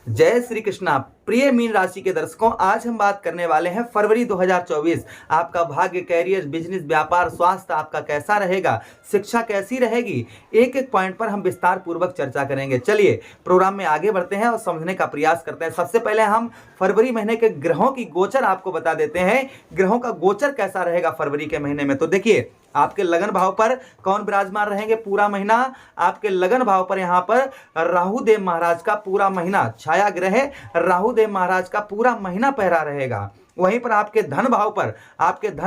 जय श्री कृष्णा। प्रिय मीन राशि के दर्शकों, आज हम बात करने वाले हैं फरवरी 2024। आपका भाग्य, कैरियर, बिजनेस, व्यापार, स्वास्थ्य आपका कैसा रहेगा, शिक्षा कैसी रहेगी, एक एक पॉइंट पर हम विस्तार पूर्वक चर्चा करेंगे। चलिए प्रोग्राम में आगे बढ़ते हैं और समझने का प्रयास करते हैं। सबसे पहले हम फरवरी महीने के ग्रहों की गोचर आपको बता देते हैं। ग्रहों का गोचर कैसा रहेगा फरवरी के महीने में, तो देखिए आपके लगन भाव पर कौन विराजमान रहेंगे पूरा महीना। आपके लगन भाव पर यहाँ पर राहु देव महाराज का पूरा महीना, छाया ग्रह राहु देव महाराज का पूरा महीना पहरा रहेगा। वहीं पर आपके धन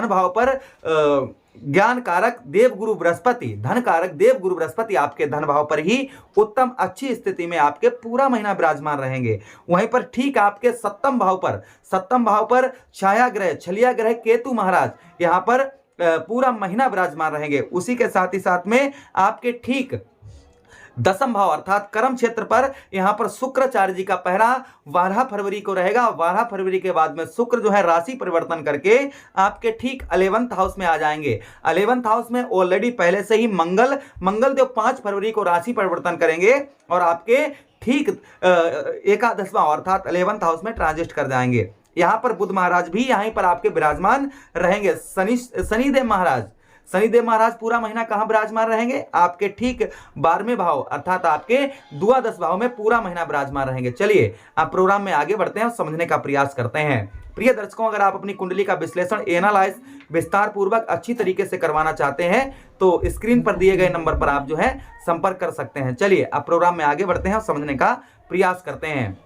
भाव पर ज्ञान कारक देवगुरु बृहस्पति, धन कारक देवगुरु बृहस्पति आपके धन भाव पर ही उत्तम अच्छी स्थिति में आपके पूरा महीना विराजमान रहेंगे। वहीं पर ठीक आपके सप्तम भाव पर छाया ग्रह, छलिया ग्रह केतु महाराज यहाँ पर पूरा महीना विराजमान रहेंगे। उसी के साथ ही साथ में आपके ठीक दसम भाव अर्थात कर्म क्षेत्र पर यहां पर शुक्राचार्य जी का पहरा 12 फरवरी को रहेगा। 12 फरवरी के बाद में शुक्र जो है राशि परिवर्तन करके आपके ठीक 11th हाउस में आ जाएंगे। 11th हाउस में ऑलरेडी पहले से ही मंगल देव 5 फरवरी को राशि परिवर्तन करेंगे और आपके ठीक एकादश भाव अर्थात 11th हाउस में ट्रांजिट कर जाएंगे। यहां पर बुध महाराज भी यहीं पर आपके विराजमान रहेंगे। शनिदेव महाराज पूरा महीना कहां विराजमान रहेंगे, आपके ठीक 12वें भाव अर्थात आपके द्वादश भाव में पूरा महीना विराजमान रहेंगे। चलिए आप प्रोग्राम में आगे बढ़ते हैं और समझने का प्रयास करते हैं। प्रिय दर्शकों, अगर आप अपनी कुंडली का विश्लेषण एनालाइज विस्तार पूर्वक अच्छी तरीके से करवाना चाहते हैं तो स्क्रीन पर दिए गए नंबर पर आप जो है संपर्क कर सकते हैं। चलिए अब प्रोग्राम में आगे बढ़ते हैं और समझने का प्रयास करते हैं।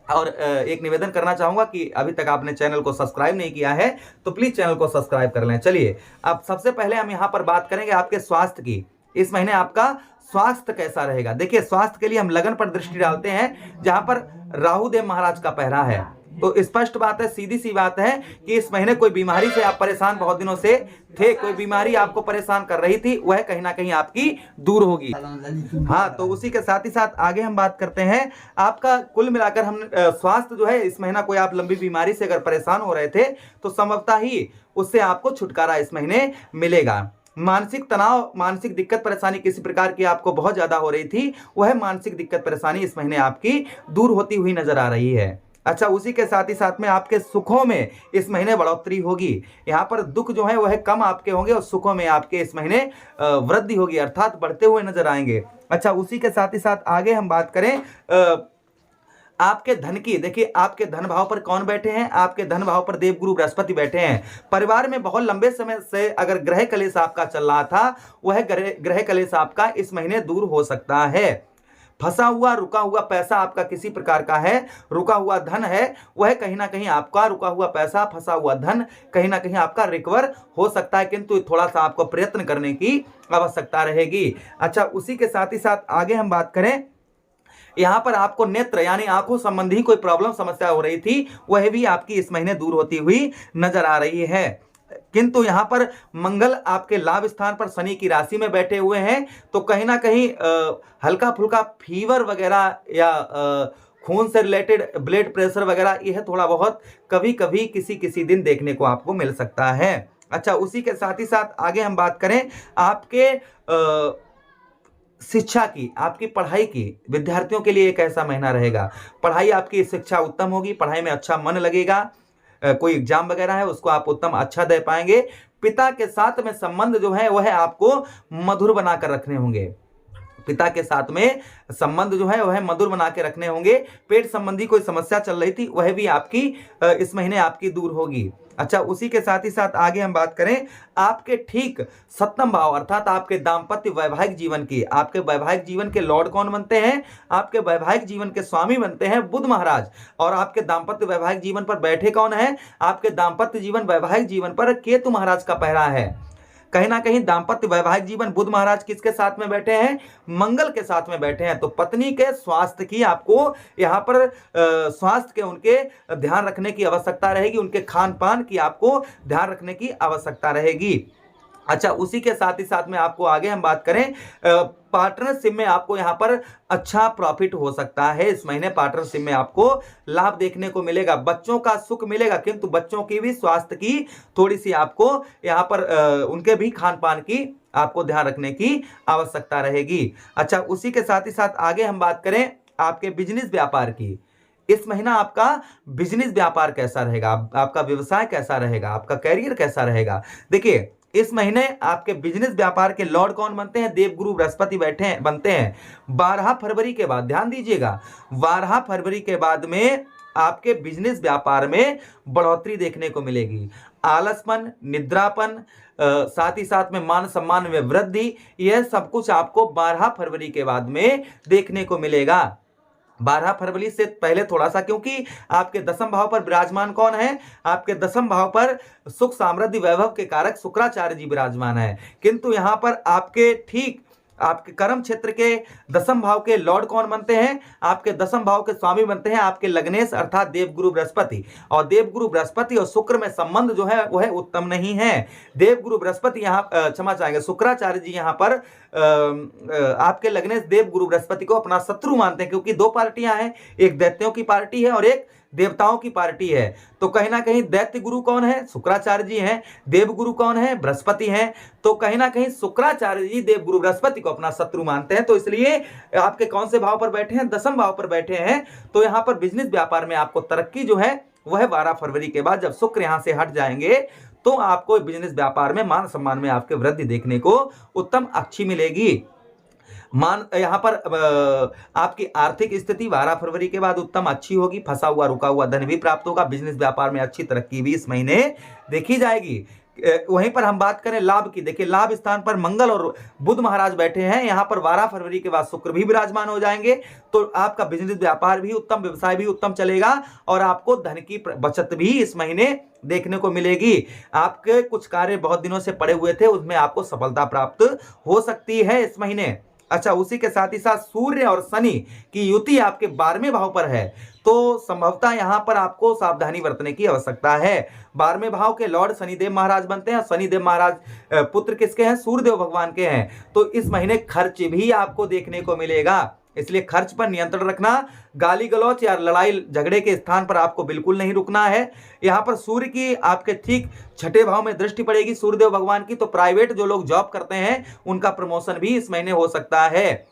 और एक निवेदन करना चाहूंगा कि अभी तक आपने चैनल को सब्सक्राइब नहीं किया है तो प्लीज चैनल को सब्सक्राइब कर लें। चलिए अब सबसे पहले हम यहां पर बात करेंगे आपके स्वास्थ्य की। इस महीने आपका स्वास्थ्य कैसा रहेगा। देखिए स्वास्थ्य के लिए हम लगन पर दृष्टि डालते हैं जहां पर राहु देव महाराज का पहरा है। तो स्पष्ट बात है, सीधी सी बात है कि इस महीने कोई बीमारी से आप परेशान बहुत दिनों से थे, कोई बीमारी आपको परेशान कर रही थी, वह कहीं ना कहीं आपकी दूर होगी। हाँ, तो उसी के साथ ही साथ आगे हम बात करते हैं आपका कुल मिलाकर हम स्वास्थ्य जो है इस महीना कोई आप लंबी बीमारी से अगर परेशान हो रहे थे तो संभवतः ही उससे आपको छुटकारा इस महीने मिलेगा। मानसिक तनाव, मानसिक दिक्कत परेशानी किसी प्रकार की आपको बहुत ज्यादा हो रही थी, वह मानसिक दिक्कत परेशानी इस महीने आपकी दूर होती हुई नजर आ रही है। अच्छा, उसी के साथ ही साथ में आपके सुखों में इस महीने बढ़ोतरी होगी। यहाँ पर दुख जो है वह कम आपके होंगे और सुखों में आपके इस महीने वृद्धि होगी अर्थात बढ़ते हुए नजर आएंगे। अच्छा, उसी के साथ ही साथ आगे हम बात करें आपके धन की। देखिए आपके धन भाव पर कौन बैठे हैं, आपके धन भाव पर देवगुरु बृहस्पति बैठे हैं। परिवार में बहुत लंबे समय से अगर ग्रह कलेश आपका चल रहा था, वह ग्रह कलेश आपका इस महीने दूर हो सकता है। फंसा हुआ रुका हुआ पैसा आपका किसी प्रकार का है, रुका हुआ धन है, वह कहीं ना कहीं आपका रुका हुआ पैसा, फंसा हुआ धन कहीं ना कहीं आपका रिकवर हो सकता है, किंतु थोड़ा सा आपको प्रयत्न करने की आवश्यकता रहेगी। अच्छा, उसी के साथ ही साथ आगे हम बात करें, यहां पर आपको नेत्र यानी आंखों संबंधी कोई प्रॉब्लम समस्या हो रही थी, वह भी आपकी इस महीने दूर होती हुई नजर आ रही है। किंतु यहां पर मंगल आपके लाभ स्थान पर शनि की राशि में बैठे हुए हैं, तो कहीं ना कहीं हल्का फुल्का फीवर वगैरह या खून से रिलेटेड ब्लड प्रेशर वगैरह यह थोड़ा बहुत कभी कभी किसी दिन देखने को आपको मिल सकता है। अच्छा, उसी के साथ ही साथ आगे हम बात करें आपके शिक्षा की, आपकी पढ़ाई की। विद्यार्थियों के लिए एक ऐसा महीना रहेगा, पढ़ाई आपकी शिक्षा उत्तम होगी, पढ़ाई में अच्छा मन लगेगा, कोई एग्जाम वगैरह है उसको आप उत्तम अच्छा दे पाएंगे। पिता के साथ में संबंध जो है वह आपको मधुर बनाकर रखने होंगे, पिता के साथ में संबंध जो है वह मधुर बना के रखने होंगे। पेट संबंधी कोई समस्या चल रही थी वह भी आपकी इस महीने आपकी दूर होगी। अच्छा, उसी के साथ ही साथ आगे हम बात करें आपके ठीक सप्तम भाव अर्थात आपके दाम्पत्य वैवाहिक जीवन की। आपके वैवाहिक जीवन के लॉर्ड कौन बनते हैं, आपके वैवाहिक जीवन के स्वामी बनते हैं बुध महाराज। और आपके दाम्पत्य वैवाहिक जीवन पर बैठे कौन है, आपके दाम्पत्य जीवन वैवाहिक जीवन पर केतु महाराज का पहरा है। कहीं ना कहीं दाम्पत्य वैवाहिक जीवन बुध महाराज किसके साथ में बैठे हैं, मंगल के साथ में बैठे हैं। तो पत्नी के स्वास्थ्य की आपको यहाँ पर स्वास्थ्य के उनके ध्यान रखने की आवश्यकता रहेगी, उनके खान पान की आपको ध्यान रखने की आवश्यकता रहेगी। अच्छा, उसी के साथ ही साथ में आपको आगे हम बात करें पार्टनरशिप में आपको यहाँ पर अच्छा प्रॉफिट हो सकता है। इस महीने पार्टनरशिप में आपको लाभ देखने को मिलेगा, बच्चों का सुख मिलेगा, किंतु बच्चों की भी स्वास्थ्य की थोड़ी सी आपको यहाँ पर उनके भी खान पान की आपको ध्यान रखने की आवश्यकता रहेगी। अच्छा, उसी के साथ ही साथ आगे हम बात करें आपके बिजनेस व्यापार की। इस महीना आपका बिजनेस व्यापार कैसा रहेगा, आपका व्यवसाय कैसा रहेगा, आपका कैरियर कैसा रहेगा। देखिए इस महीने आपके बिजनेस व्यापार के लॉर्ड कौन बनते हैं, देवगुरु बृहस्पति बनते हैं 12 फरवरी के बाद। ध्यान दीजिएगा 12 फरवरी के बाद में आपके बिजनेस व्यापार में बढ़ोतरी देखने को मिलेगी। आलसपन, निद्रापन, साथ ही साथ में मान सम्मान में वृद्धि, यह सब कुछ आपको 12 फरवरी के बाद में देखने को मिलेगा। 12 फरवरी से पहले थोड़ा सा, क्योंकि आपके दसम भाव पर विराजमान कौन है, आपके दसम भाव पर सुख समृद्धि वैभव के कारक शुक्राचार्य जी विराजमान है। किंतु यहां पर आपके ठीक आपके कर्म क्षेत्र के दसम भाव के लॉर्ड कौन बनते हैं, आपके दसम भाव के स्वामी बनते हैं आपके लग्नेश अर्थात देवगुरु बृहस्पति। और देवगुरु बृहस्पति और शुक्र में संबंध जो है वह उत्तम नहीं है। देवगुरु बृहस्पति यहाँ क्षमा चाहेंगे शुक्राचार्य जी यहाँ पर आपके लग्नेश देवगुरु बृहस्पति को अपना शत्रु मानते हैं, क्योंकि दो पार्टियां हैं, एक दैत्यों की पार्टी है और एक देवताओं की पार्टी है। तो कहीं ना कहीं दैत्य गुरु कौन है, शुक्राचार्य जी हैं, देव गुरु कौन है, बृहस्पति हैं। तो कहीं ना कहीं शुक्राचार्य जी देव गुरु बृहस्पति को अपना शत्रु मानते हैं। तो इसलिए आपके कौन से भाव पर बैठे हैं, दसम भाव पर बैठे हैं। तो यहाँ पर बिजनेस व्यापार में आपको तरक्की जो है वह 12 फरवरी के बाद जब शुक्र यहाँ से हट जाएंगे तो आपको बिजनेस व्यापार में मान सम्मान में आपके वृद्धि देखने को उत्तम अच्छी मिलेगी। यहाँ पर आपकी आर्थिक स्थिति 12 फरवरी के बाद उत्तम अच्छी होगी। फंसा हुआ रुका हुआ धन भी प्राप्त होगा। बिजनेस व्यापार में अच्छी तरक्की भी इस महीने देखी जाएगी। वहीं पर हम बात करें लाभ की, देखिए लाभ स्थान पर मंगल और बुध महाराज बैठे हैं। यहाँ पर 12 फरवरी के बाद शुक्र भी विराजमान हो जाएंगे। तो आपका बिजनेस व्यापार भी उत्तम, व्यवसाय भी उत्तम चलेगा और आपको धन की बचत भी इस महीने देखने को मिलेगी। आपके कुछ कार्य बहुत दिनों से पड़े हुए थे, उसमें आपको सफलता प्राप्त हो सकती है इस महीने। अच्छा, उसी के साथ ही साथ सूर्य और शनि की युति आपके 12वें भाव पर है, तो संभवतः यहां पर आपको सावधानी बरतने की आवश्यकता है। 12वें भाव के लॉर्ड शनिदेव महाराज बनते हैं। शनिदेव महाराज पुत्र किसके हैं, सूर्यदेव भगवान के हैं। तो इस महीने खर्च भी आपको देखने को मिलेगा, इसलिए खर्च पर नियंत्रण रखना। गाली गलौच या लड़ाई झगड़े के स्थान पर आपको बिल्कुल नहीं रुकना है। यहाँ पर सूर्य की आपके ठीक 6ठे भाव में दृष्टि पड़ेगी सूर्यदेव भगवान की। तो प्राइवेट जो लोग जॉब करते हैं उनका प्रमोशन भी इस महीने हो सकता है।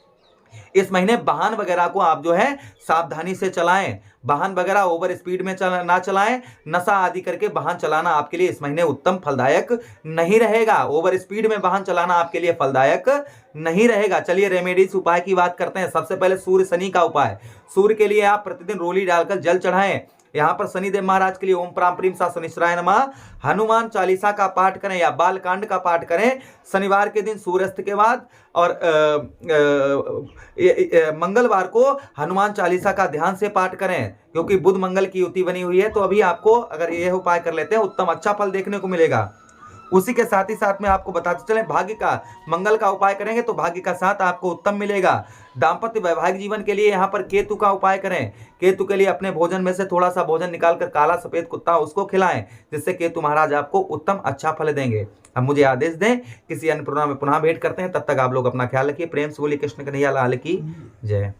इस महीने वाहन वगैरह को आप जो है सावधानी से चलाएं। वाहन वगैरह ओवर स्पीड में ना चलाएं। नशा आदि करके वाहन चलाना आपके लिए इस महीने उत्तम फलदायक नहीं रहेगा। ओवर स्पीड में वाहन चलाना आपके लिए फलदायक नहीं रहेगा। चलिए रेमेडीज उपाय की बात करते हैं। सबसे पहले सूर्य शनि का उपाय। सूर्य के लिए आप प्रतिदिन रोली डालकर जल चढ़ाएं। यहाँ पर शनिदेव महाराज के लिए ओम प्राम प्रीम सा शनिश्चराय नमः, हनुमान चालीसा का पाठ करें या बालकांड का पाठ करें शनिवार के दिन सूर्यास्त के बाद। और मंगलवार को हनुमान चालीसा का ध्यान से पाठ करें, क्योंकि बुध मंगल की युति बनी हुई है। तो अभी आपको अगर यह उपाय कर लेते हैं उत्तम अच्छा फल देखने को मिलेगा। उसी के साथ ही साथ में आपको बताते चलें भाग्य का मंगल का उपाय करेंगे तो भाग्य का साथ आपको उत्तम मिलेगा। दाम्पत्य वैवाहिक जीवन के लिए यहाँ पर केतु का उपाय करें। केतु के लिए अपने भोजन में से थोड़ा सा भोजन निकालकर काला सफेद कुत्ता उसको खिलाएं, जिससे केतु महाराज आपको उत्तम अच्छा फल देंगे। अब मुझे आदेश दें, किसी अन्य प्रोग्राम में पुनः भेंट करते हैं। तब तक आप लोग अपना ख्याल रखिए। प्रेम से बोलिए कृष्ण कन्हैया लाल की जय।